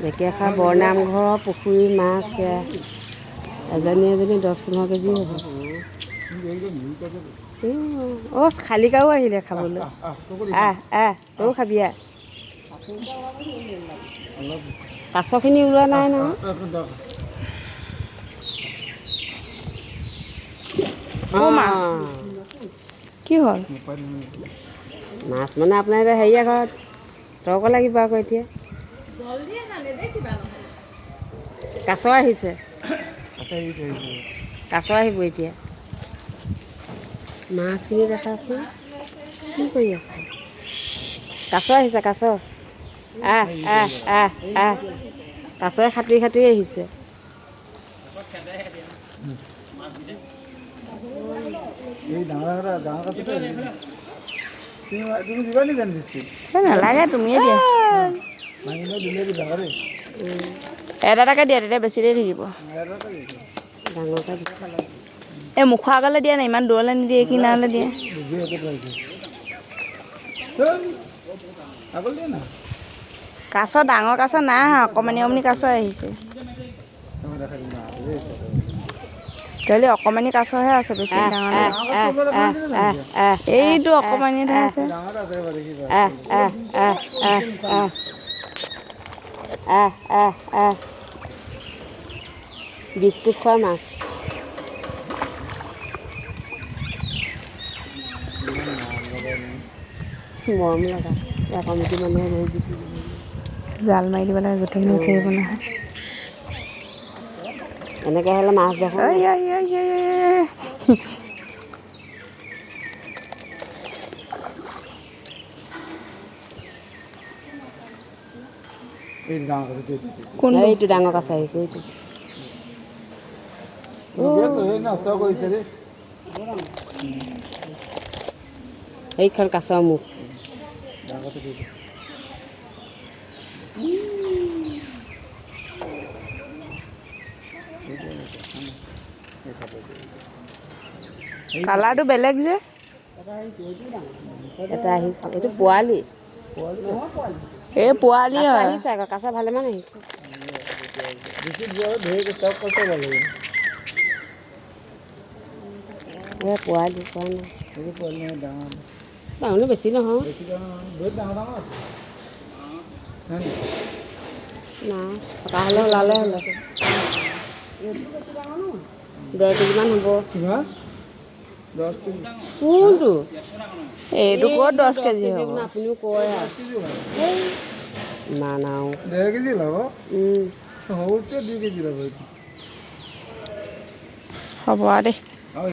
ঢেকীয়াখোৱা বৰনামঘৰৰ পুখুৰীৰ মাছ এজনী 10-15 কেজি হ'ব। অ' শালিকাও আহিলে খাবলৈ। তইও খাবি কাছখিনি ওলোৱা নাই নহয়। কি হ'ল মাছ মানে আপোনাৰ এতিয়া হেৰি আকৌ তৰ্ক লাগিব আকৌ এতিয়া কাছ আহিছে কাছ আহিব এতিয়া মাছখিনি দেখাচোন কি কৰি আছে কাছ আহিছে কাছই সাঁতুৰি আহিছে নালাগে তুমিয়ে দিয়া এটাকে দিয়া তেতিয়া বেছি দেৰি থাকিব এই মুখৰ আগলৈ দিয়া নাই ইমান দূৰলৈ নিদিয়ে কিনাৰলৈ দিয়ে কাছ ডাঙৰ কাছ নাই অহা অকণমানি কাছ আহিছে তেলি অকণমানি কাছহে আছে বেছি ডাঙৰ এইটো অকণমানিহে আছে বিস্কুট খোৱা মাছ মৰম লগা কমিটি মানুহে জাল মাৰি দিব লাগে গোটেইখিনি উঠিব নহয় এনেকৈ হ'লে মাছ দেখোঁ এইটো ডাঙৰ কাছ আহিছে এইটো এইখন কাছৰ মুখ কালাৰটো বেলেগ যে এটা আহিছে এইটো পোৱালি এই পোৱালি হয় আহিছে আকৌ কাছ ভালেমান আহিছে পোৱালি ডাঙৰ বেছি নহয় থকা হ'লে ওলালে হ'লে 10 কেজিমান হ'ব কোনটো এইটো ক'ত 10 কেজি হ'ব আপুনিও কয় ইমান আৰু 10 কেজি ল'ব সৰুতে 2 কেজি ল'ব হ'ব দেই